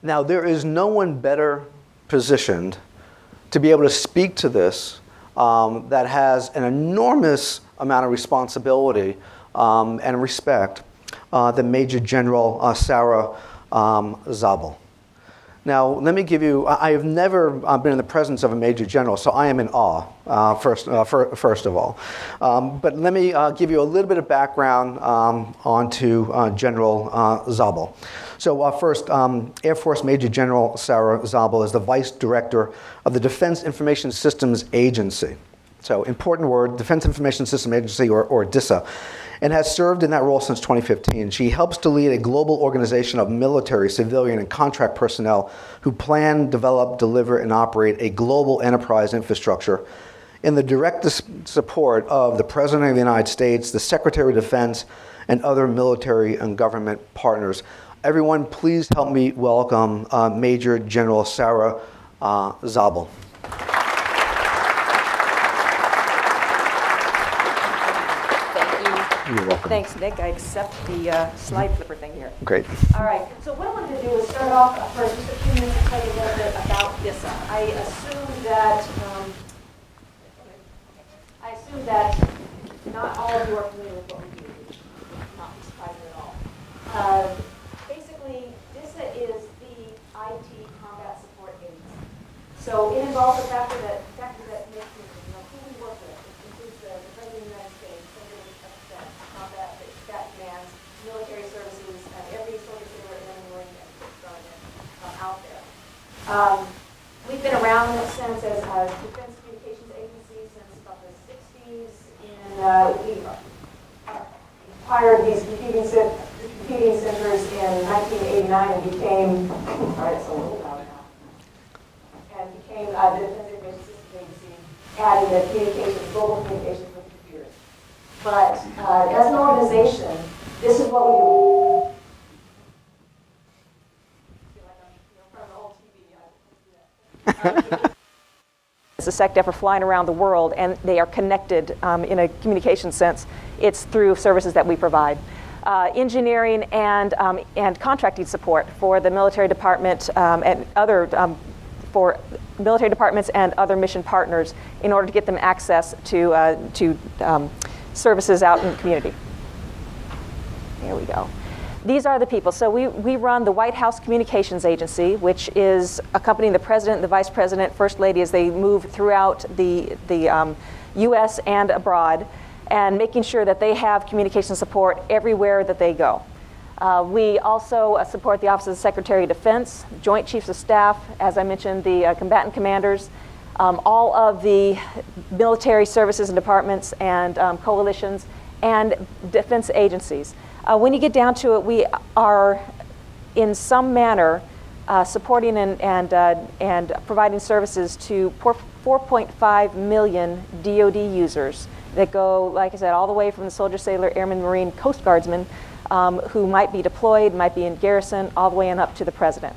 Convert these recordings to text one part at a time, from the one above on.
Now, there is no one better positioned to be able to speak to this that has an enormous amount of responsibility and respect than Major General Sarah Zabel. Now, let me give you, I have never been in the presence of a Major General, so I am in awe, first of all. But let me give you a little bit of background onto General Zabel. So first, Air Force Major General Sarah Zabel is the Vice Director of the Defense Information Systems Agency. So important word, Defense Information Systems Agency, or DISA, and has served in that role since 2015. She helps to lead a global organization of military, civilian, and contract personnel who plan, develop, deliver, and operate a global enterprise infrastructure in the direct support of the President of the United States, the Secretary of Defense, and other military and government partners. Everyone, please help me welcome Major General Sarah Zabel. You're welcome. Thanks, Nick. I accept the slide flipper thing here. Great. All right. So what I wanted to do is start off for just a few minutes to tell you a little bit about DISA. I assume that not all of you are familiar with what we do, which is not surprising at all. Basically, DISA is the IT combat support agency. So it involves the factor that makes who we work with. It includes the President of the United States, combat, that commands, military services, and every soldier, sailor, and Marine out there. We've been around since as a defense communications agency since about the 60s. We acquired these computing centers in 1989 and became, the Defense Information Systems Agency, adding the communications, global communications with computers. But as an organization, this is what we do. I feel like I'm in front of the old TV. It's a SecDef are flying around the world, and they are connected in a communication sense. It's through services that we provide. Engineering and contracting support for the military department and other for military departments and other mission partners in order to get them access to services out in the community. Here we go. These are the people. So we run the White House Communications Agency, which is accompanying the President, the Vice President, First Lady as they move throughout the U.S. and abroad, and making sure that they have communication support everywhere that they go. We also support the Office of the Secretary of Defense, Joint Chiefs of Staff, as I mentioned, the combatant commanders, all of the military services and departments and coalitions and defense agencies. When you get down to it, we are in some manner supporting and providing services to 4.5 million DoD users that go, like I said, all the way from the soldier, sailor, airman, Marine, Coast Guardsmen who might be deployed, might be in garrison, all the way and up to the President.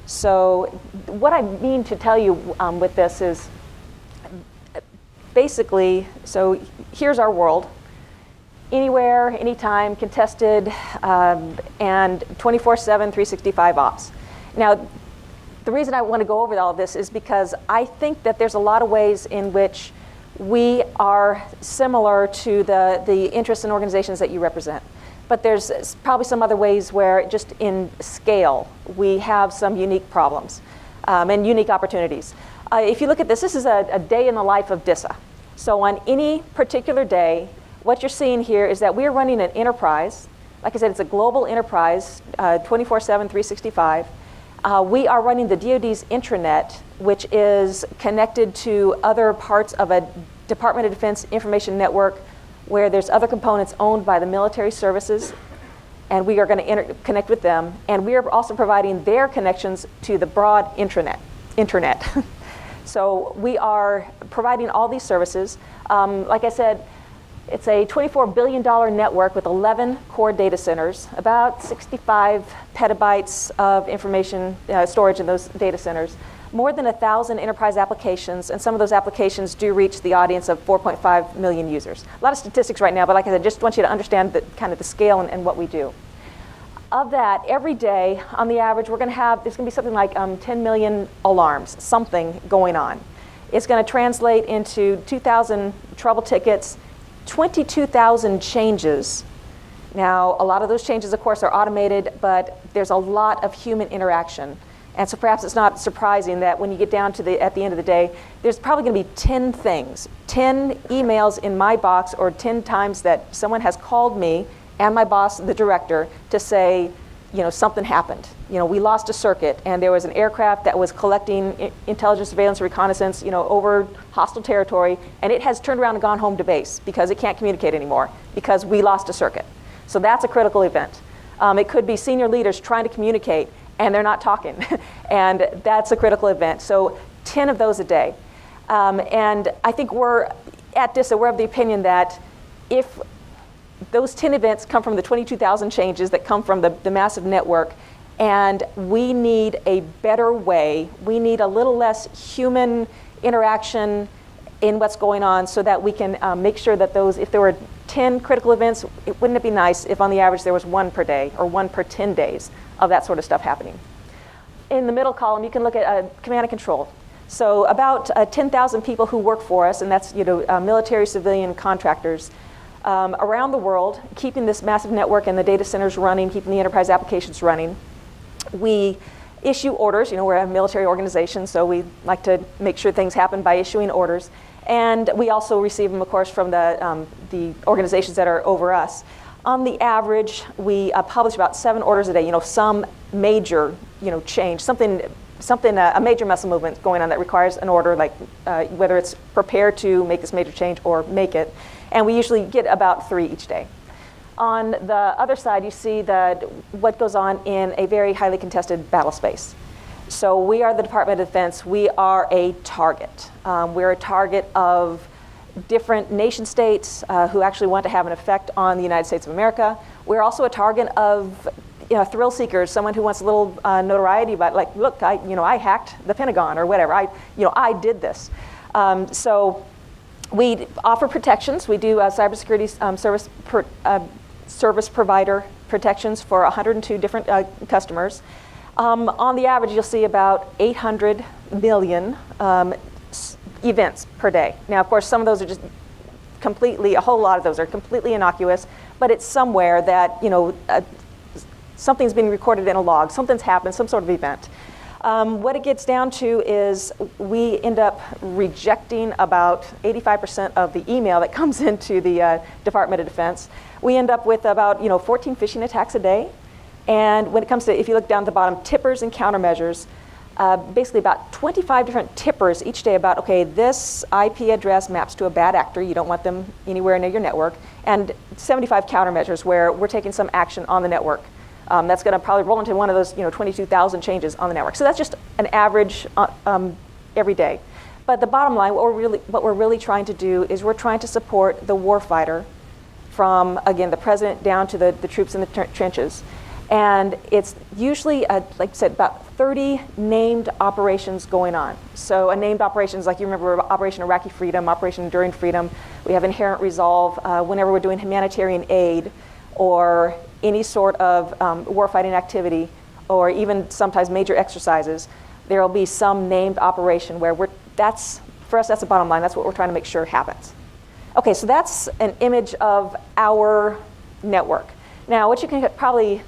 So what I mean to tell you with this is basically, so here's our world. Anywhere, anytime, contested, and 24/7, 365 ops. Now, the reason I want to go over all of this is because I think that there's a lot of ways in which we are similar to the interests and organizations that you represent. But there's probably some other ways where just in scale, we have some unique problems and unique opportunities. If you look at this is a day in the life of DISA. So on any particular day, what you're seeing here is that we are running an enterprise. Like I said, it's a global enterprise, 24/7, 365. We are running the DoD's intranet, which is connected to other parts of a Department of Defense information network where there's other components owned by the military services, and we are going to connect with them. And we are also providing their connections to the broad intranet. So we are providing all these services. Like I said, it's a $24 billion network with 11 core data centers, about 65 petabytes of information storage in those data centers, more than 1,000 enterprise applications, and some of those applications do reach the audience of 4.5 million users. A lot of statistics right now, but like I said, just want you to understand the kind of the scale and what we do. Of that, every day, on the average, there's going to be something like 10 million alarms, something going on. It's going to translate into 2,000 trouble tickets, 22,000 changes. Now, a lot of those changes, of course, are automated, but there's a lot of human interaction. And so perhaps it's not surprising that when you get down to at the end of the day, there's probably going to be 10 things, 10 emails in my box, or 10 times that someone has called me and my boss, the director, to say, something happened. We lost a circuit, and there was an aircraft that was collecting intelligence, surveillance, reconnaissance, over hostile territory, and it has turned around and gone home to base because it can't communicate anymore because we lost a circuit. So that's a critical event. It could be senior leaders trying to communicate, and they're not talking, and that's a critical event. So 10 of those a day. And I think at DISA, we're of the opinion that if those 10 events come from the 22,000 changes that come from the massive network, and we need a better way, we need a little less human interaction in what's going on so that we can make sure that if there were 10 critical events, wouldn't it be nice if on the average there was one per day or one per 10 days of that sort of stuff happening. In the middle column, you can look at command and control. So about 10,000 people who work for us, and that's military, civilian, contractors, around the world, keeping this massive network and the data centers running, keeping the enterprise applications running. We issue orders. We're a military organization, so we like to make sure things happen by issuing orders. And we also receive them, of course, from the organizations that are over us. On the average, we publish about 7 orders a day. Some major, change, a major muscle movement going on that requires an order, like whether it's prepare to make this major change or make it. And we usually get about 3 each day. On the other side, you see what goes on in a very highly contested battle space. So we are the Department of Defense. We are a target. We're a target of different nation states who actually want to have an effect on the United States of America. We're also a target of thrill seekers, someone who wants a little notoriety about, like, look, I hacked the Pentagon or whatever. I did this. So we offer protections. We do cybersecurity service provider protections for 102 different customers. On the average, you'll see about 800 million events per day. Now, of course, some of those are just a whole lot of those are completely innocuous, but it's somewhere that, something's being recorded in a log, something's happened, some sort of event. What it gets down to is we end up rejecting about 85% of the email that comes into the Department of Defense. We end up with about 14 phishing attacks a day. And when it comes to, if you look down at the bottom, tippers and countermeasures, basically about 25 different tippers each day about, okay, this IP address maps to a bad actor. You don't want them anywhere near your network. And 75 countermeasures where we're taking some action on the network. That's going to probably roll into one of those 22,000 changes on the network. So that's just an average every day. But the bottom line, what we're really trying to do is we're trying to support the warfighter from, again, the president down to the troops in the trenches. And it's usually, like I said, about 30 named operations going on. So a named operation is, like you remember, Operation Iraqi Freedom, Operation Enduring Freedom. We have Inherent Resolve whenever we're doing humanitarian aid or any sort of warfighting activity, or even sometimes major exercises. There will be some named operation where for us, that's the bottom line. That's what we're trying to make sure happens. Okay, so that's an image of our network. Now, what you can probably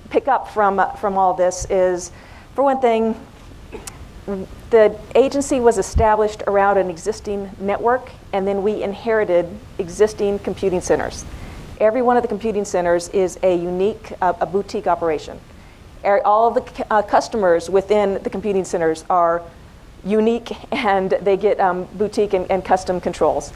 pick up from all this is, for one thing, the agency was established around an existing network, and then we inherited existing computing centers. Every one of the computing centers is a unique, a boutique operation. All of the customers within the computing centers are unique, and they get boutique and custom controls.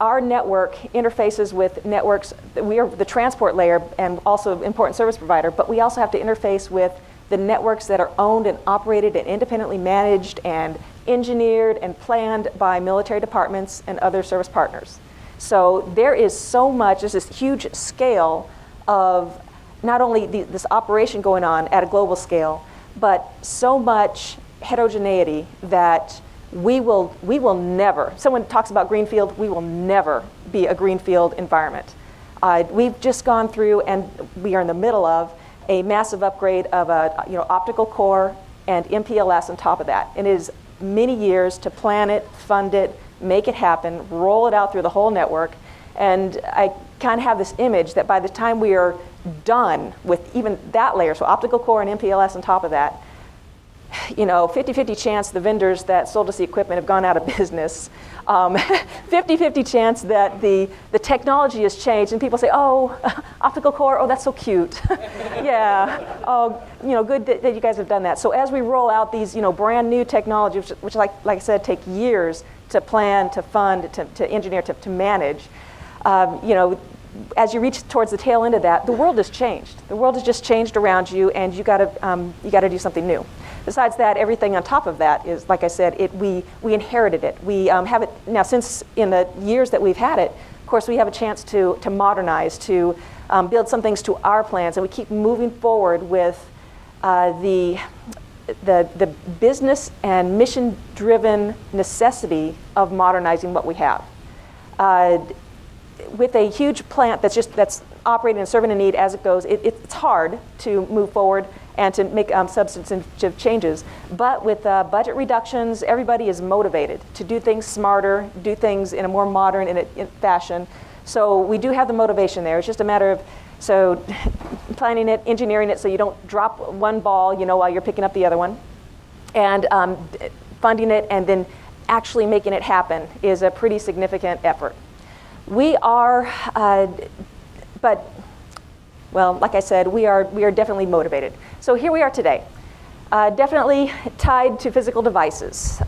Our network interfaces with networks. We are the transport layer and also important service provider, but we also have to interface with the networks that are owned and operated and independently managed and engineered and planned by military departments and other service partners. So there is so much, there's this huge scale of not only this operation going on at a global scale, but so much heterogeneity that we will never, someone talks about greenfield, we will never be a greenfield environment. We've just gone through, and we are in the middle of, a massive upgrade of a optical core and MPLS on top of that. And it is many years to plan it, fund it, make it happen, roll it out through the whole network. And I kind of have this image that by the time we are done with even that layer, so optical core and MPLS on top of that, 50-50 chance the vendors that sold us the equipment have gone out of business. 50-50 chance that the technology has changed and people say, oh, optical core, oh, that's so cute. Yeah, oh, good that you guys have done that. So as we roll out these, brand new technologies, which like I said, take years to plan, to fund, to engineer, to manage, as you reach towards the tail end of that, the world has changed. The world has just changed around you, and you got to do something new. Besides that, everything on top of that is, like I said, we inherited it. We have it now since in the years that we've had it. Of course, we have a chance to modernize, to build some things to our plans, and we keep moving forward with the business and mission-driven necessity of modernizing what we have. With a huge plant that's operating and serving a need as it goes, it's hard to move forward and to make substantive changes. But with budget reductions, everybody is motivated to do things smarter, do things in a more modern in fashion. So we do have the motivation there. It's just a matter of planning it, engineering it so you don't drop one ball, while you're picking up the other one, and funding it, and then actually making it happen is a pretty significant effort. We are, like I said, we are definitely motivated. So here we are today, definitely tied to physical devices.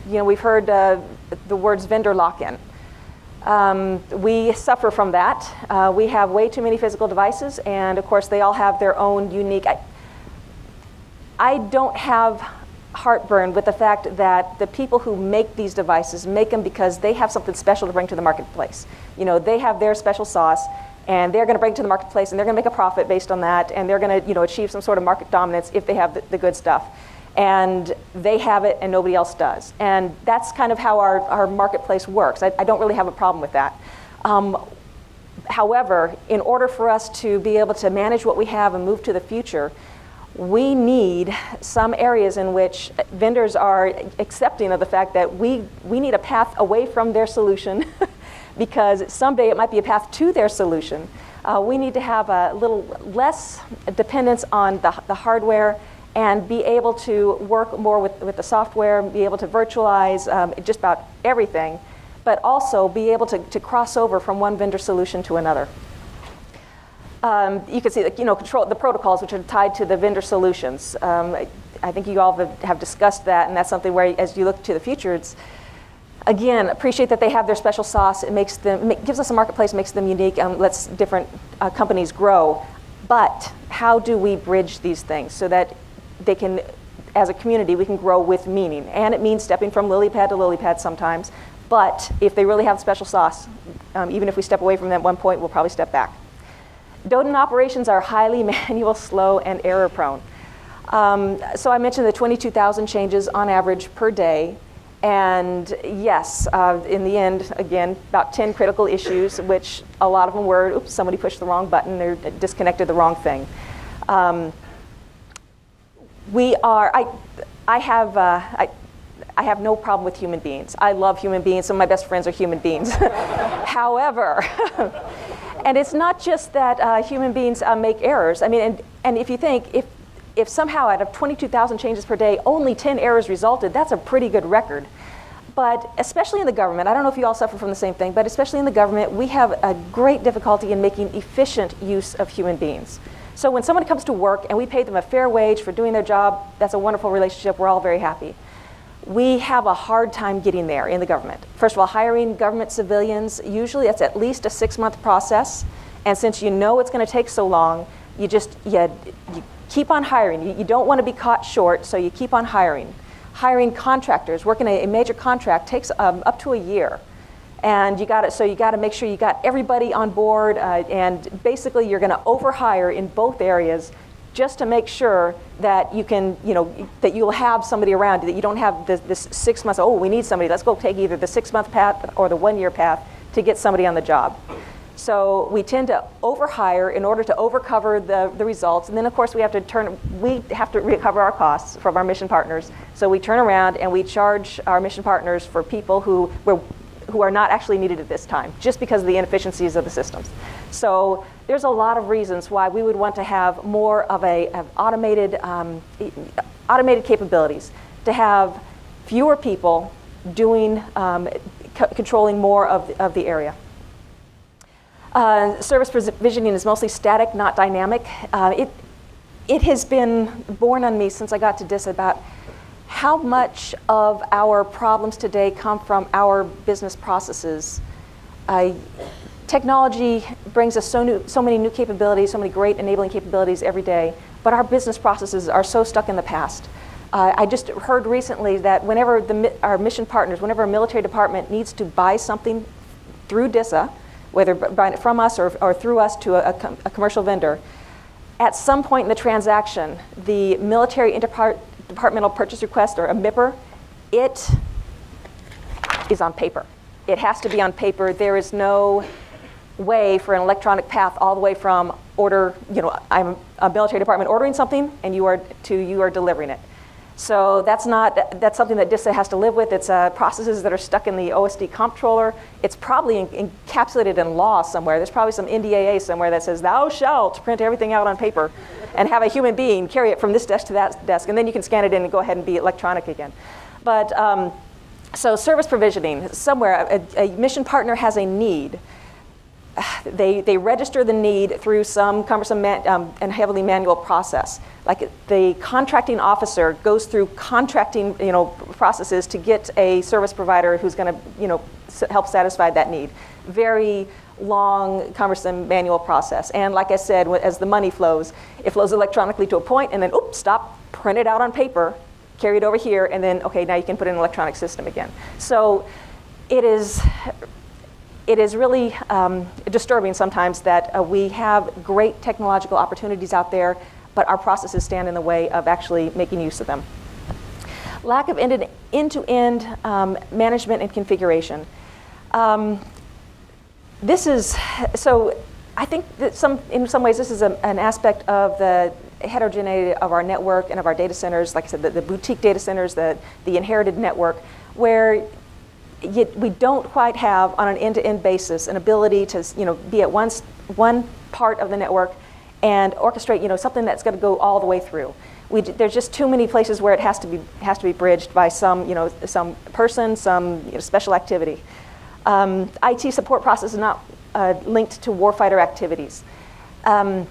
We've heard the words vendor lock-in. We suffer from that. We have way too many physical devices, and of course they all have their own unique. I don't have heartburn with the fact that the people who make these devices make them because they have something special to bring to the marketplace. They have their special sauce, and they're going to bring it to the marketplace, and they're going to make a profit based on that, and they're going to achieve some sort of market dominance if they have the good stuff. And they have it and nobody else does. And that's kind of how our marketplace works. I don't really have a problem with that. However, in order for us to be able to manage what we have and move to the future, we need some areas in which vendors are accepting of the fact that we need a path away from their solution because someday it might be a path to their solution. We need to have a little less dependence on the hardware and be able to work more with the software, be able to virtualize just about everything, but also be able to cross over from one vendor solution to another. You can see control the protocols which are tied to the vendor solutions. I think you all have discussed that, and that's something where as you look to the future, it's again, appreciate that they have their special sauce. It gives us a marketplace, makes them unique, and lets different companies grow. But how do we bridge these things so that they can, as a community, we can grow with meaning? And it means stepping from lily pad to lily pad sometimes. But if they really have special sauce, even if we step away from them at one point, we'll probably step back. Doden operations are highly manual, slow, and error prone. So I mentioned the 22,000 changes on average per day. And yes, in the end, again, about 10 critical issues, which a lot of them were, oops, somebody pushed the wrong button or disconnected the wrong thing. I have no problem with human beings. I love human beings. Some of my best friends are human beings. However, and it's not just that human beings make errors. I mean, and if you think, if somehow out of 22,000 changes per day, only 10 errors resulted, that's a pretty good record. But especially in the government, I don't know if you all suffer from the same thing, but especially in the government, we have a great difficulty in making efficient use of human beings. So when someone comes to work and we pay them a fair wage for doing their job, that's a wonderful relationship, we're all very happy. We have a hard time getting there in the government. First of all, hiring government civilians, usually that's at least a 6-month process. And since you know it's going to take so long, you keep on hiring. You don't want to be caught short, so you keep on hiring. Hiring contractors, working a major contract takes up to a year. And you got to make sure you got everybody on board, and basically you're going to overhire in both areas just to make sure that you can, that you'll have somebody around, that you don't have this 6 months, oh, we need somebody, let's go take either the 6-month path or the 1-year path to get somebody on the job. So we tend to overhire in order to overcover the results, and then of course we have to recover our costs from our mission partners. So we turn around and we charge our mission partners for people who are not actually needed at this time, just because of the inefficiencies of the systems. So there's a lot of reasons why we would want to have more of automated capabilities, to have fewer people doing controlling more of the area. Service provisioning is mostly static, not dynamic. It has been borne on me since I got to DISA about how much of our problems today come from our business processes. Technology brings us so many new capabilities, so many great enabling capabilities every day, but our business processes are so stuck in the past. I just heard recently that whenever our mission partners, whenever a military department needs to buy something through DISA, whether buying it from us or through us to a commercial vendor, at some point in the transaction, the military interdepartmental purchase request, or a MIPR, it is on paper. It has to be on paper. There is no way for an electronic path all the way from order, I'm a military department ordering something, and you are delivering it. So that's something that DISA has to live with. It's processes that are stuck in the OSD comptroller. It's probably encapsulated in law somewhere. There's probably some NDAA somewhere that says, thou shalt print everything out on paper and have a human being carry it from this desk to that desk, and then you can scan it in and go ahead and be electronic again. But so service provisioning, somewhere a mission partner has a need. They register the need through some cumbersome and heavily manual process. Like the contracting officer goes through contracting processes to get a service provider who's going to help satisfy that need. Very long, cumbersome manual process. And like I said, as the money flows, it flows electronically to a point, and then stop, print it out on paper, carry it over here, and then okay, now you can put in an electronic system again. So it is really disturbing sometimes that we have great technological opportunities out there, but our processes stand in the way of actually making use of them. Lack of end-to-end management and configuration. So I think that in some ways this is an aspect of the heterogeneity of our network and of our data centers, like I said, the boutique data centers, the inherited network, where we don't quite have, on an end-to-end basis, an ability to be at one part of the network and orchestrate something that's going to go all the way through. There's just too many places where it has to be bridged by some person, some special activity. IT support process is not linked to warfighter activities. Our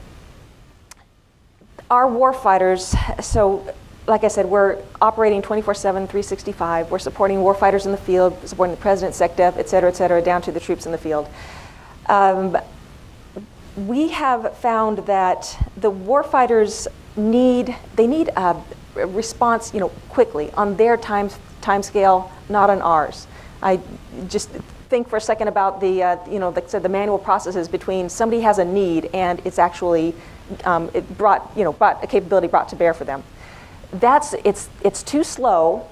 warfighters, so like I said, we're operating 24/7, 365. We're supporting warfighters in the field, supporting the president, SecDef, et cetera, down to the troops in the field. We have found that the warfighters need a response, quickly on their time scale, not on ours. I just think for a second about like I said, the manual processes between somebody has a need and it's actually brought a capability brought to bear for them. It's too slow,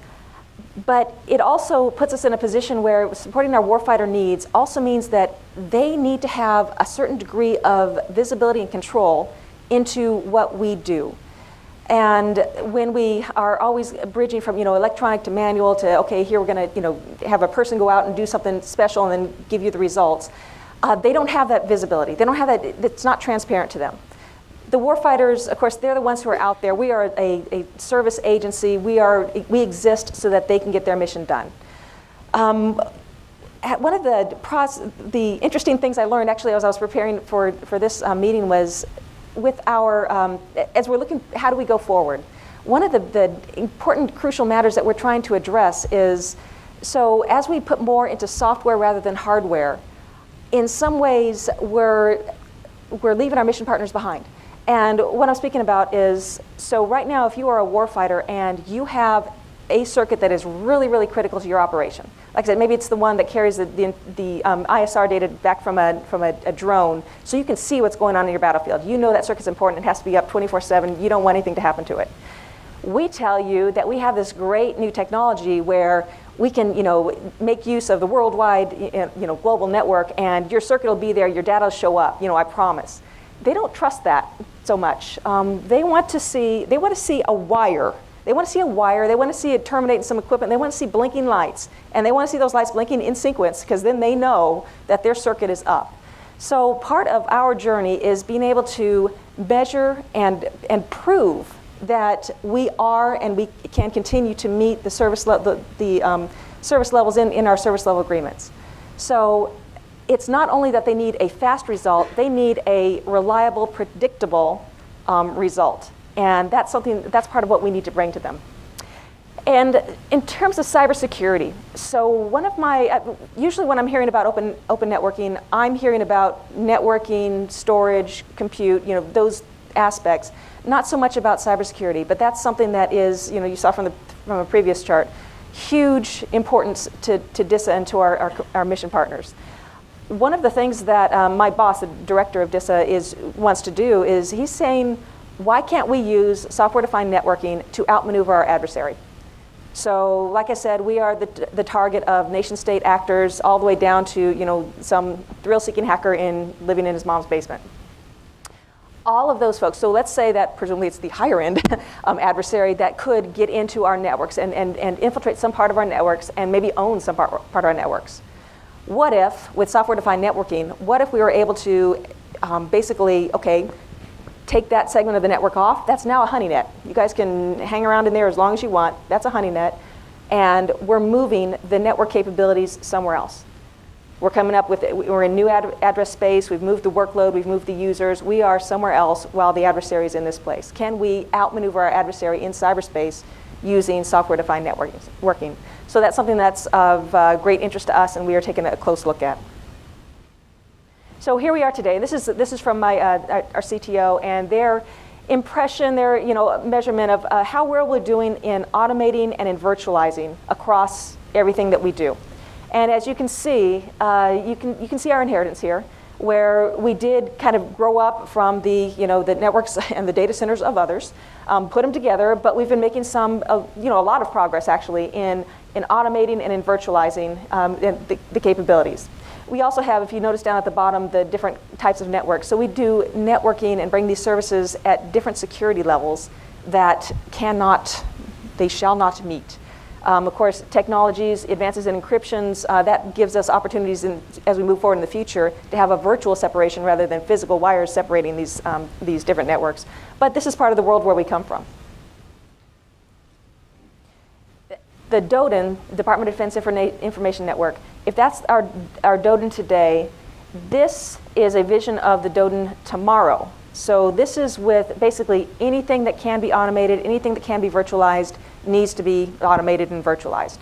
but it also puts us in a position where supporting our warfighter needs also means that they need to have a certain degree of visibility and control into what we do. And when we are always bridging from electronic to manual to okay, here we're going to have a person go out and do something special and then give you the results, they don't have that visibility. They don't have that. It's not transparent to them. The warfighters, of course, they're the ones who are out there. We are a service agency. We exist so that they can get their mission done. One of the interesting things I learned actually as I was preparing for this meeting was with our, as we're looking, how do we go forward? One of the important, crucial matters that we're trying to address is, so as we put more into software rather than hardware, in some ways we're leaving our mission partners behind. And what I'm speaking about is, so right now if you are a warfighter and you have a circuit that is really, really critical to your operation, like I said, maybe it's the one that carries the ISR data back from a drone, so you can see what's going on in your battlefield. You know that circuit's important, it has to be up 24/7, you don't want anything to happen to it. We tell you that we have this great new technology where we can, make use of the worldwide, global network, and your circuit will be there, your data will show up, I promise. They don't trust that so much. They want to see a wire. They want to see a wire. They want to see it terminate in some equipment. They want to see blinking lights, and they want to see those lights blinking in sequence, because then they know that their circuit is up. So part of our journey is being able to measure and prove that we are and we can continue to meet the service service levels in our service level agreements. So it's not only that they need a fast result, they need a reliable, predictable result. And that's part of what we need to bring to them. And in terms of cybersecurity, so one of my, usually when I'm hearing about open networking, I'm hearing about networking, storage, compute, those aspects, not so much about cybersecurity, but that's something that is, you saw from a previous chart, huge importance to DISA and to our mission partners. One of the things that my boss, the director of DISA, wants to do is he's saying, why can't we use software-defined networking to outmaneuver our adversary? So, like I said, we are the target of nation-state actors, all the way down to some thrill-seeking hacker living in his mom's basement. All of those folks. So let's say that presumably it's the higher-end adversary that could get into our networks and infiltrate some part of our networks and maybe own some part of our networks. What if, with software-defined networking, what if we were able to basically, take that segment of the network off? That's now a honeynet. You guys can hang around in there as long as you want. That's a honeynet. And we're moving the network capabilities somewhere else. We're in new address space. We've moved the workload. We've moved the users. We are somewhere else while the adversary is in this place. Can we outmaneuver our adversary in cyberspace using software-defined networking? So that's something that's of great interest to us, and we are taking a close look at. So here we are today. This is from our CTO and their impression, their measurement of how well we're doing in automating and in virtualizing across everything that we do. And as you can see, you can see our inheritance here, where we did kind of grow up from the networks and the data centers of others, put them together. But we've been making a lot of progress actually in automating and in virtualizing the capabilities. We also have, if you notice down at the bottom, the different types of networks. So we do networking and bring these services at different security levels that they shall not meet. Of course, technologies, advances in encryptions, that gives us opportunities as we move forward in the future to have a virtual separation rather than physical wires separating these different networks. But this is part of the world where we come from. The DoDIN, Department of Defense Information Network, if that's our DoDIN today, this is a vision of the DoDIN tomorrow. So this is with basically anything that can be automated, anything that can be virtualized needs to be automated and virtualized.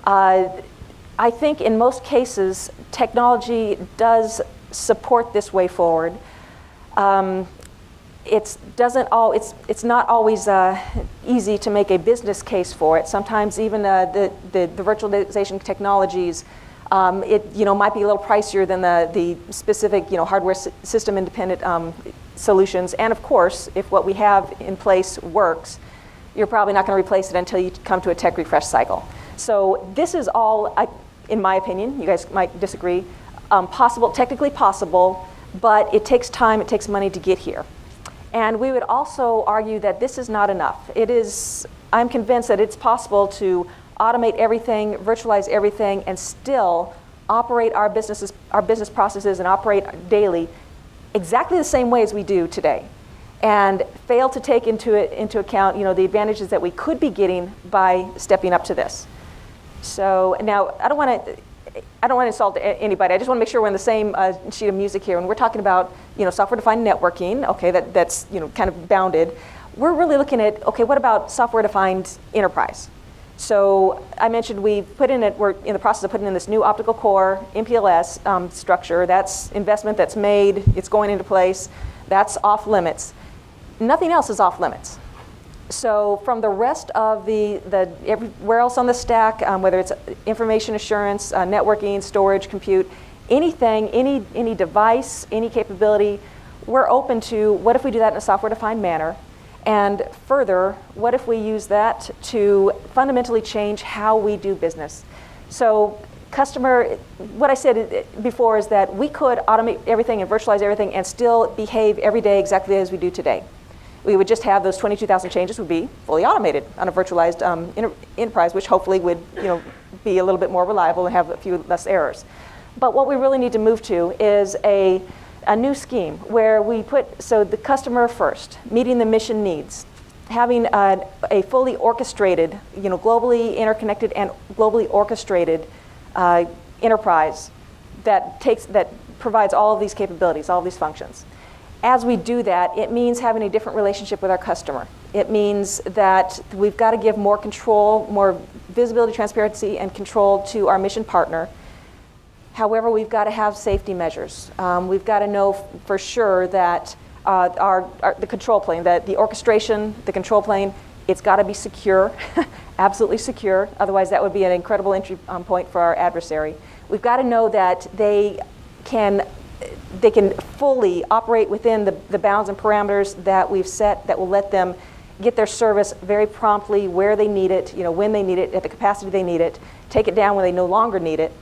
I think in most cases, technology does support this way forward. It's not always easy to make a business case for it. Sometimes even the virtualization technologies, it might be a little pricier than the specific hardware system independent solutions. And of course, if what we have in place works, you're probably not going to replace it until you come to a tech refresh cycle. So this is all, in my opinion, you guys might disagree, technically possible, but it takes time, it takes money to get here. And we would also argue that this is not enough. I'm convinced that it's possible to automate everything, virtualize everything, and still operate our business processes and operate daily exactly the same way as we do today, and fail to take into account the advantages that we could be getting by stepping up to this. So now I don't want to insult anybody. I just want to make sure we're on the same sheet of music here. When we're talking about software-defined networking, okay, that's kind of bounded. We're really looking at, okay, what about software-defined enterprise? So I mentioned we're in the process of putting in this new optical core MPLS structure. That's investment that's made. It's going into place. That's off limits. Nothing else is off limits. So from the rest of everywhere else on the stack, whether it's information assurance, networking, storage, compute, anything, any device, any capability, we're open to what if we do that in a software-defined manner, And further, what if we use that to fundamentally change how we do business? So what I said before is that we could automate everything and virtualize everything and still behave every day exactly as we do today. We would just have those 22,000 changes would be fully automated on a virtualized enterprise, which hopefully would be a little bit more reliable and have a few less errors. But what we really need to move to is a new scheme where we put the customer first, meeting the mission needs, having a fully orchestrated, globally interconnected and globally orchestrated enterprise that provides all of these capabilities, all of these functions. As we do that, it means having a different relationship with our customer. It means that we've got to give more control, more visibility, transparency, and control to our mission partner. However, we've got to have safety measures. We've got to know for sure that the control plane, that the orchestration, the control plane, it's got to be secure, absolutely secure. Otherwise, that would be an incredible entry point for our adversary. We've got to know that they can fully operate within the bounds and parameters that we've set that will let them get their service very promptly where they need it, when they need it, at the capacity they need it, take it down when they no longer need it.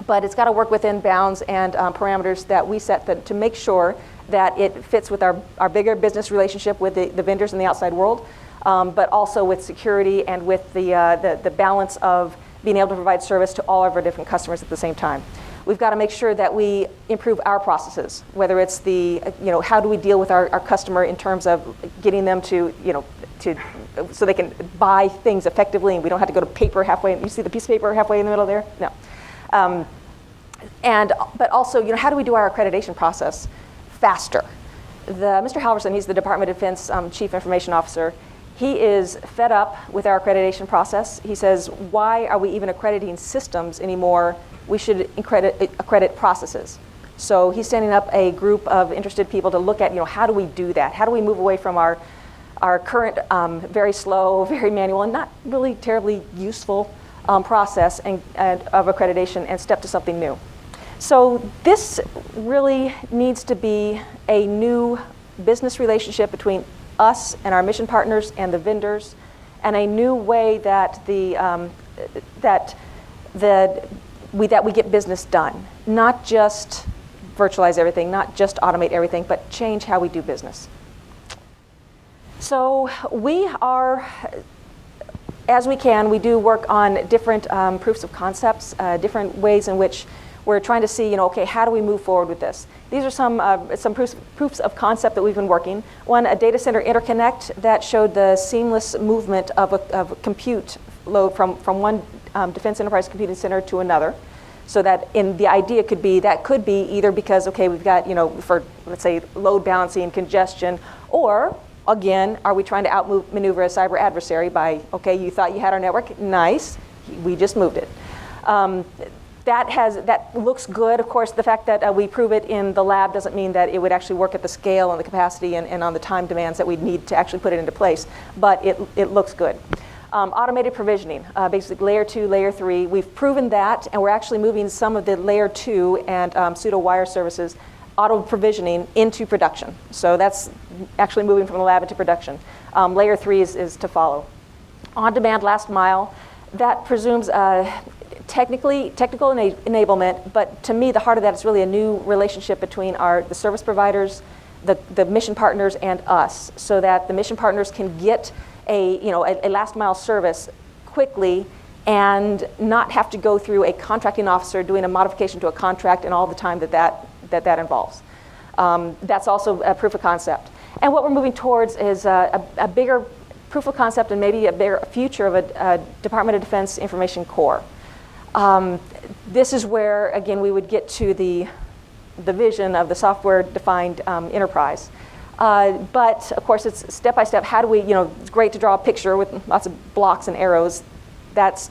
But it's got to work within bounds and parameters that we set to make sure that it fits with our bigger business relationship with the vendors in the outside world, but also with security and with the balance of being able to provide service to all of our different customers at the same time. We've got to make sure that we improve our processes, whether it's how do we deal with our customer in terms of getting them to so they can buy things effectively and we don't have to go to paper halfway. You see the piece of paper halfway in the middle there? No. But also, how do we do our accreditation process faster? Mr. Halverson, he's the Department of Defense Chief Information Officer. He is fed up with our accreditation process. He says, why are we even accrediting systems anymore? We should accredit processes. So he's standing up a group of interested people to look at, how do we do that? How do we move away from our current very slow, very manual, and not really terribly useful process of accreditation and step to something new? So this really needs to be a new business relationship between us and our mission partners and the vendors, and a new way that we get business done. Not just virtualize everything, not just automate everything, but change how we do business. So we are, as we do work on different proofs of concepts, different ways in which we're trying to see, how do we move forward with this? These are some proofs of concept that we've been working. One, a data center interconnect that showed the seamless movement of a compute load from one defense enterprise computing center to another. So that the idea could be either because, we've got, for let's say load balancing, congestion, or again, are we trying to outmaneuver a cyber adversary by, you thought you had our network, nice, we just moved it. That looks good. Of course, the fact that we prove it in the lab doesn't mean that it would actually work at the scale and the capacity and on the time demands that we'd need to actually put it into place, but it looks good. Automated provisioning, basically layer 2, layer 3. We've proven that, and we're actually moving some of the layer 2 and pseudo wire services, auto provisioning, into production. So that's actually moving from the lab into production. Layer 3 is to follow. On-demand last mile, that presumes technical enablement, but to me, the heart of that is really a new relationship between the service providers, the mission partners, and us, so that the mission partners can get a last mile service quickly and not have to go through a contracting officer doing a modification to a contract and all the time that involves. That's also a proof of concept. And what we're moving towards is a bigger proof of concept and maybe a bigger future of a Department of Defense Information Corps. This is where, again, we would get to the vision of the software-defined enterprise. But of course, it's step by step. How do we, it's great to draw a picture with lots of blocks and arrows. That's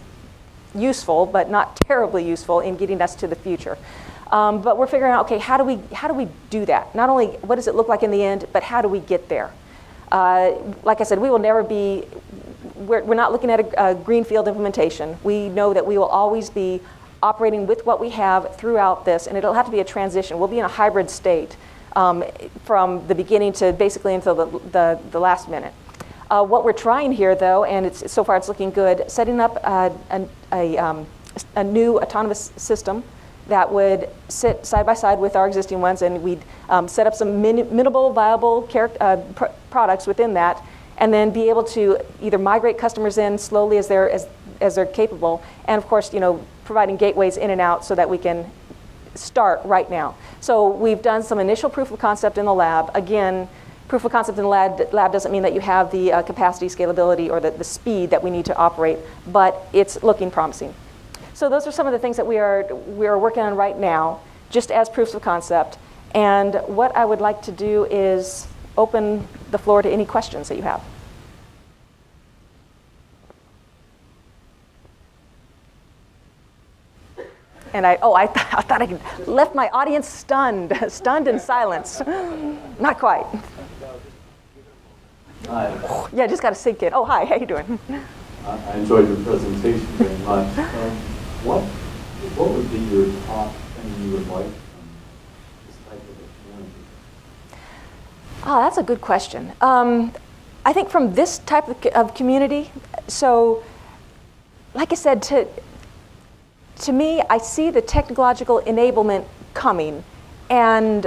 useful, but not terribly useful in getting us to the future. But we're figuring out, how do we do that? Not only what does it look like in the end, but how do we get there? Like I said, we will never be, we're not looking at a greenfield implementation. We know that we will always be operating with what we have throughout this, and it'll have to be a transition. We'll be in a hybrid state. from the beginning to basically until the last minute. What we're trying here, though, and so far it's looking good, setting up a new autonomous system that would sit side by side with our existing ones, and we'd set up some minimal viable products within that, and then be able to either migrate customers in slowly as they're capable, and of course, providing gateways in and out so that we can start right now. So we've done some initial proof of concept in the lab. Again, proof of concept in the lab doesn't mean that you have the capacity, scalability, or the speed that we need to operate, but it's looking promising. So those are some of the things that we are working on right now, just as proofs of concept. And what I would like to do is open the floor to any questions that you have. And I thought I left my audience stunned in silence. Not quite. Hi. Yeah, just got to sink in. Oh, hi, how you doing? I enjoyed your presentation very much. What would be your top thing you would like from this type of a community? Oh, that's a good question. I think from this type of community, so like I said, to me, I see the technological enablement coming, and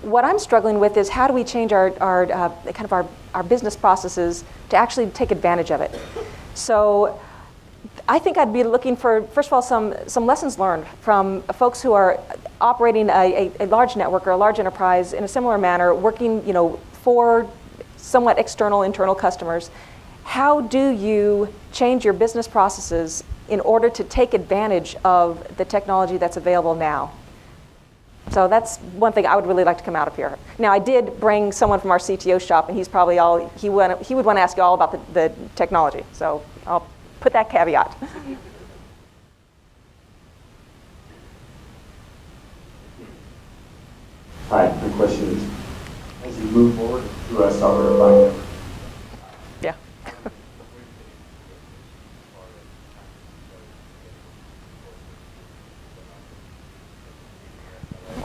what I'm struggling with is how do we change our business processes to actually take advantage of it. So I think I'd be looking for, first of all, some lessons learned from folks who are operating a large network or a large enterprise in a similar manner, working for somewhat internal customers. How do you change your business processes in order to take advantage of the technology that's available now? So that's one thing I would really like to come out of here. Now, I did bring someone from our CTO shop, and he's probably he would want to ask you all about the technology. So I'll put that caveat. Hi, my question is, as you move forward through a software defined. Yeah.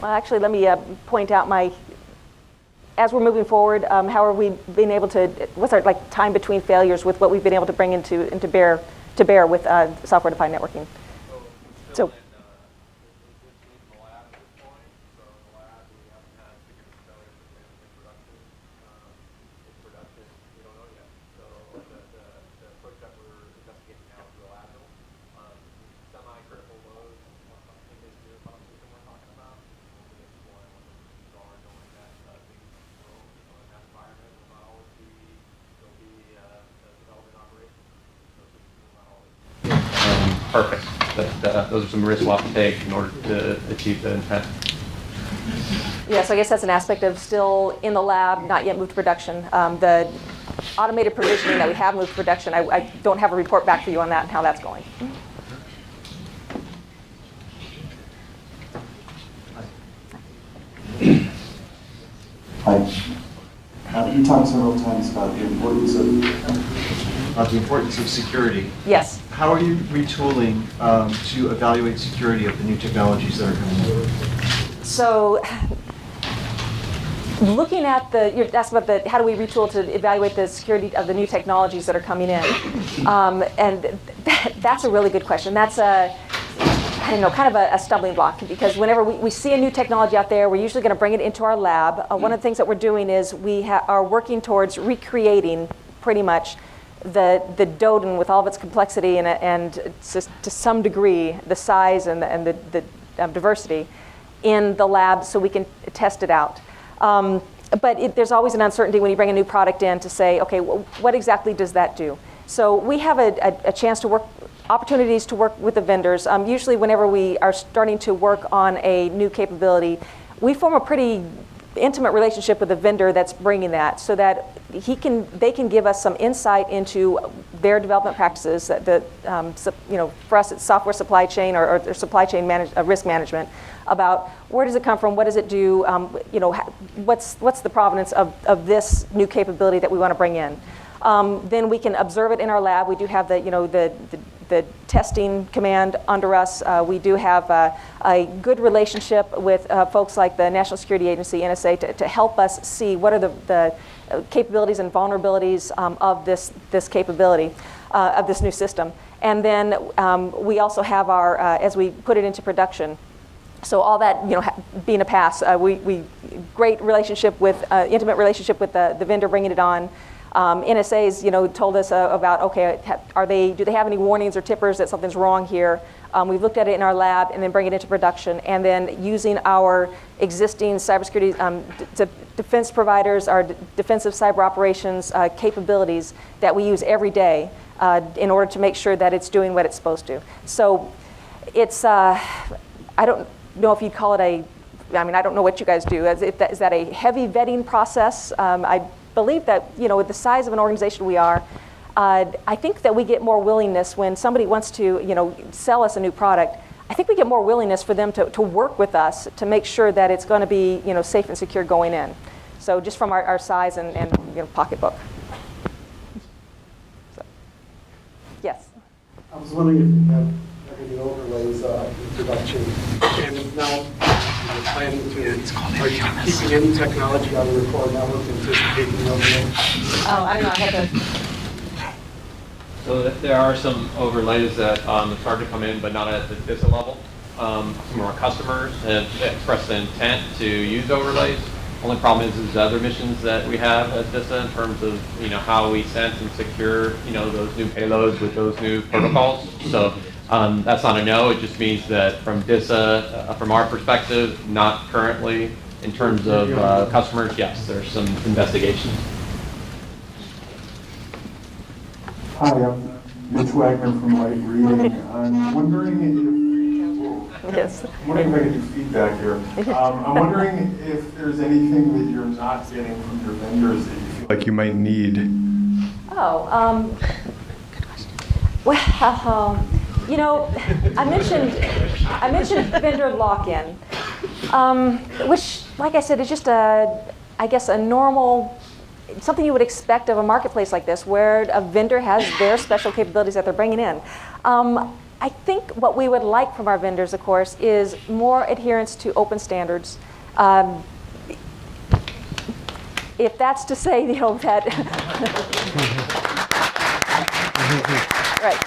Well, actually, let me point out as we're moving forward, how are we being able to, what's our time between failures with what we've been able to bring into bear with software-defined networking? So. Perfect. But those are some risks we'll have to take in order to achieve the intent. Yeah, so I guess that's an aspect of still in the lab, not yet moved to production. The automated provisioning that we have moved to production, I don't have a report back for you on that and how that's going. Hi. You talked several times about the importance of security. Yes. How are you retooling to evaluate security of the new technologies that are coming in? So, looking at you're asking about how do we retool to evaluate the security of the new technologies that are coming in, and that's a really good question. That's kind of a stumbling block, because whenever we see a new technology out there, we're usually going to bring it into our lab. One of the things that we're doing is we are working towards recreating pretty much the DODN with all of its complexity and to some degree the size and the diversity in the lab so we can test it out. But there's always an uncertainty when you bring a new product in to say, okay, what exactly does that do? So we have a chance to opportunities to work with the vendors. Usually whenever we are starting to work on a new capability, we form a pretty intimate relationship with the vendor that's bringing that, so that they can give us some insight into their development practices. For us, it's software supply chain or supply chain risk management. About where does it come from, what does it do, what's the provenance of this new capability that we want to bring in. Then we can observe it in our lab. We do have the the testing command under us. We do have a good relationship with folks like the National Security Agency, NSA, to help us see what are the capabilities and vulnerabilities of this capability, of this new system. And then we also have our, as we put it into production, so all that, being a pass, we great relationship with, intimate relationship with the vendor bringing it on. NSA's, told us about, okay, do they have any warnings or tippers that something's wrong here? We've looked at it in our lab and then bring it into production, and then using our existing cybersecurity defense providers, our defensive cyber operations capabilities that we use every day in order to make sure that it's doing what it's supposed to. So it's, I don't know if you'd call it I don't know what you guys do. Is that a heavy vetting process? I believe that, with the size of an organization we are, I think that we get more willingness when somebody wants to, sell us a new product. I think we get more willingness for them to work with us to make sure that it's going to be, safe and secure going in. So just from our size and pocketbook. So, yes. I was wondering if you have any overlays in production, and now you're planning to, are you keeping any technology on the core network, anticipating overlays? Oh, I don't know. I have to. So there are some overlays that start to come in, but not at the DISA level. Some of our customers have expressed the intent to use overlays. Only problem is other missions that we have at DISA in terms of how we sense and secure those new payloads with those new protocols. So that's not a no. It just means that from DISA, from our perspective, not currently. In terms of customers, yes, there's some investigation. Hi, I'm Mitch Wagner from Light Reading. I'm wondering Yes. I'm wondering if I can do feedback here. I'm wondering if there's anything that you're not getting from your vendors that you feel like you might need. Oh, well, I mentioned vendor lock-in, which, like I said, is just I guess a normal, something you would expect of a marketplace like this, where a vendor has their special capabilities that they're bringing in. I think what we would like from our vendors, of course, is more adherence to open standards. If that's to say, that right.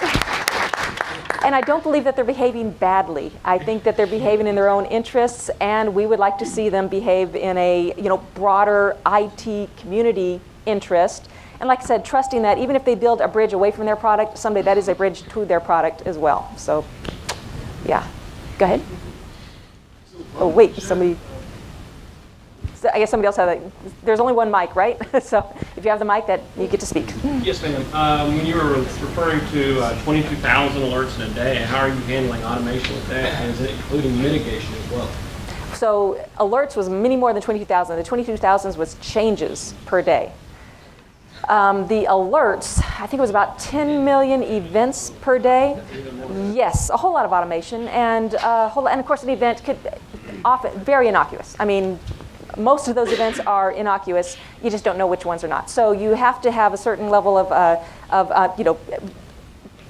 And I don't believe that they're behaving badly. I think that they're behaving in their own interests, and we would like to see them behave in a broader IT community interest. And like I said, trusting that even if they build a bridge away from their product, someday that is a bridge to their product as well. So, yeah. Go ahead. Oh, wait, somebody. So I guess somebody else had there's only one mic, right? So if you have the mic, that you get to speak. Yes, ma'am. When you were referring to 22,000 alerts in a day, how are you handling automation with that? And is it including mitigation as well? So alerts was many more than 22,000. The 22,000 was changes per day. The alerts, I think it was about 10 million events per day. Yes, a whole lot of automation, and and of course an event could often very innocuous. I mean, most of those events are innocuous. You just don't know which ones are not. So you have to have a certain level of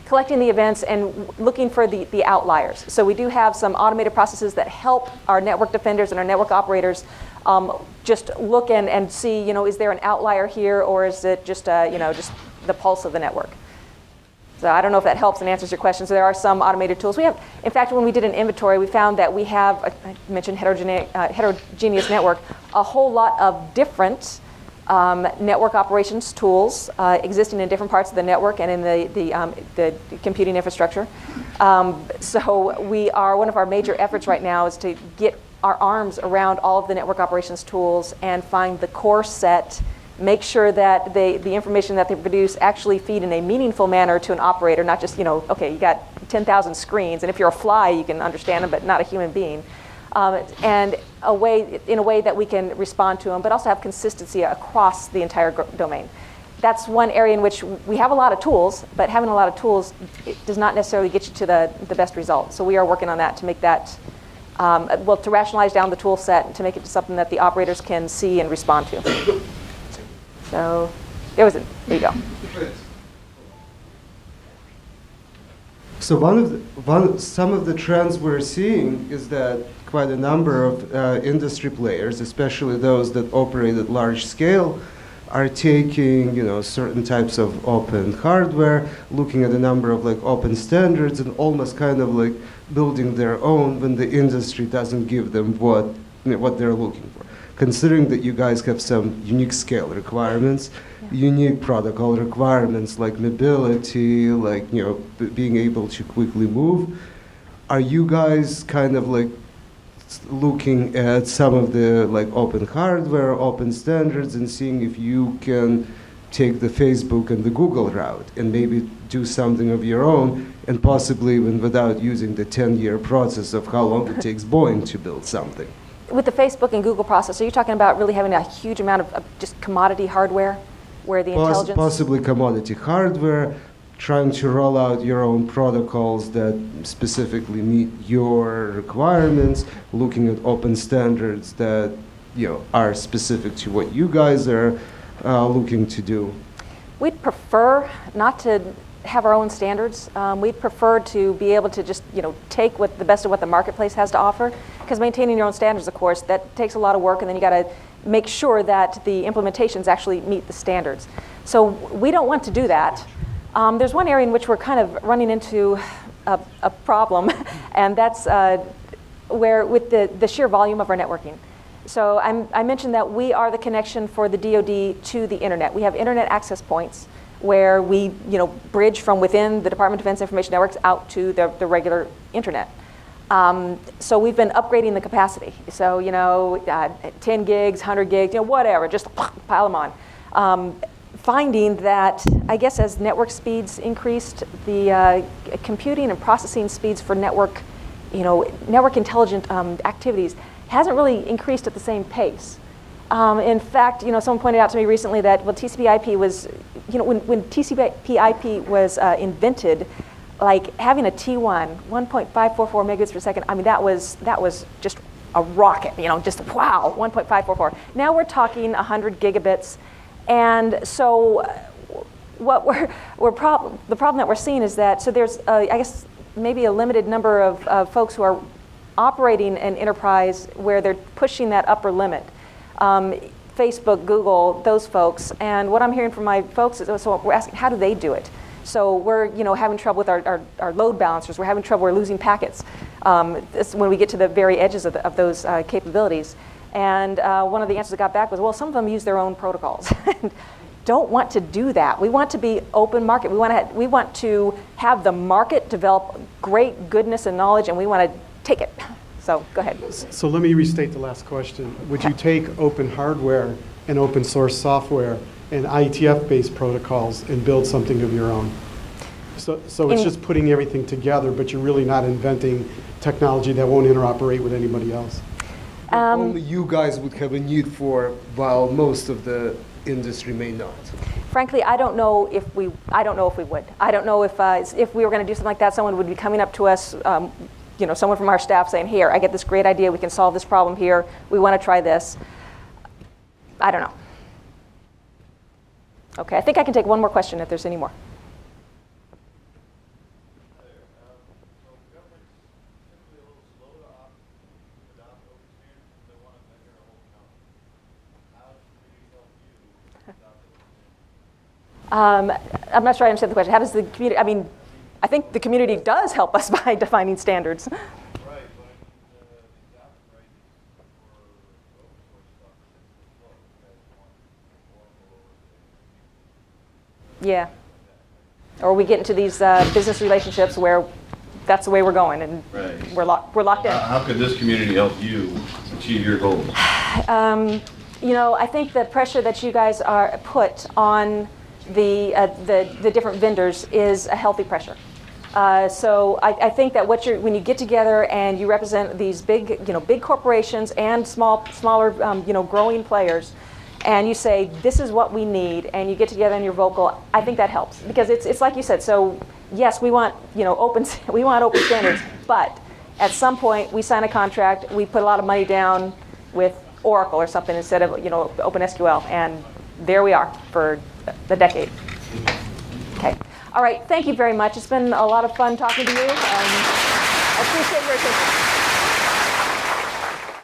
collecting the events and looking for the outliers. So we do have some automated processes that help our network defenders and our network operators just look and see, is there an outlier here, or is it just just the pulse of the network? So I don't know if that helps and answers your question. So there are some automated tools. We have, in fact, when we did an inventory, we found that we have, I mentioned heterogeneous network, a whole lot of different network operations tools existing in different parts of the network and in the computing infrastructure. So one of our major efforts right now is to get our arms around all of the network operations tools and find the core set, make sure that the information that they produce actually feed in a meaningful manner to an operator, not just, okay, you got 10,000 screens, and if you're a fly, you can understand them, but not a human being. And in a way that we can respond to them, but also have consistency across the entire domain. That's one area in which we have a lot of tools, but having a lot of tools does not necessarily get you to the best result. So we are working on that to make that, to rationalize down the tool set and to make it something that the operators can see and respond to. So there you go. So some of the trends we're seeing is that quite a number of industry players, especially those that operate at large scale, are taking, certain types of open hardware, looking at a number of open standards, and almost kind of building their own when the industry doesn't give them what they're looking for. Considering that you guys have some unique scale requirements, unique protocol requirements like mobility, being able to quickly move, are you guys kind of looking at some of the open hardware, open standards, and seeing if you can take the Facebook and the Google route and maybe do something of your own, and possibly even without using the 10-year process of how long it takes Boeing to build something? With the Facebook and Google process, are you talking about really having a huge amount of just commodity hardware where the intelligence? Possibly commodity hardware, trying to roll out your own protocols that specifically meet your requirements, looking at open standards that are specific to what you guys are looking to do. We'd prefer not to have our own standards. We'd prefer to be able to just take the best of what the marketplace has to offer, because maintaining your own standards, of course, that takes a lot of work, and then you got to make sure that the implementations actually meet the standards. So we don't want to do that. There's one area in which we're kind of running into a problem, and that's where with the sheer volume of our networking. So I mentioned that we are the connection for the DoD to the internet. We have internet access points where we bridge from within the Department of Defense Information Networks out to the regular internet. So we've been upgrading the capacity. So 10 gigs, 100 gigs, whatever, just pile them on. Finding that, I guess, as network speeds increased, the computing and processing speeds for network intelligent activities hasn't really increased at the same pace. In fact, someone pointed out to me recently that TCP/IP was, when TCP/IP was invented, having a T1, 1.544 megabits per second. I mean, that was just a rocket. Just wow, 1.544. Now we're talking 100 gigabits. And so what the problem that we're seeing is that, so there's, I guess, maybe a limited number of folks who are operating an enterprise where they're pushing that upper limit. Facebook, Google, those folks. And what I'm hearing from my folks is, so we're asking, how do they do it? So we're having trouble with our load balancers. We're having trouble, we're losing packets when we get to the very edges of those capabilities. And one of the answers I got back was, well, some of them use their own protocols. Don't want to do that. We want to be open market. We want to have the market develop great goodness and knowledge, and we want to take it. So go ahead. So let me restate the last question. Would you take open hardware and open source software and IETF-based protocols and build something of your own? So it's just putting everything together, but you're really not inventing technology that won't interoperate with anybody else. Only you guys would have a need for, while most of the industry may not. Frankly, I don't know if we would. I don't know if we were going to do something like that, someone would be coming up to us, someone from our staff saying, here, I get this great idea, we can solve this problem here, we want to try this. I don't know. Okay, I think I can take one more question if there's any more. I'm not sure I understand the question. How does the community, I think the community does help us by defining standards. Yeah. Or we get into these business relationships where that's the way we're going, and we're locked in. How could this community help you achieve your goals? I think the pressure that you guys are put on the different vendors is a healthy pressure. So I think that when you get together and you represent these big corporations and smaller growing players, and you say this is what we need, and you get together and you're vocal, I think that helps, because it's like you said. So yes, we want open standards, but at some point we sign a contract, we put a lot of money down with Oracle or something instead of OpenSQL, and there we are for the decade. Okay. All right, thank you very much. It's been a lot of fun talking to you. I appreciate your attention.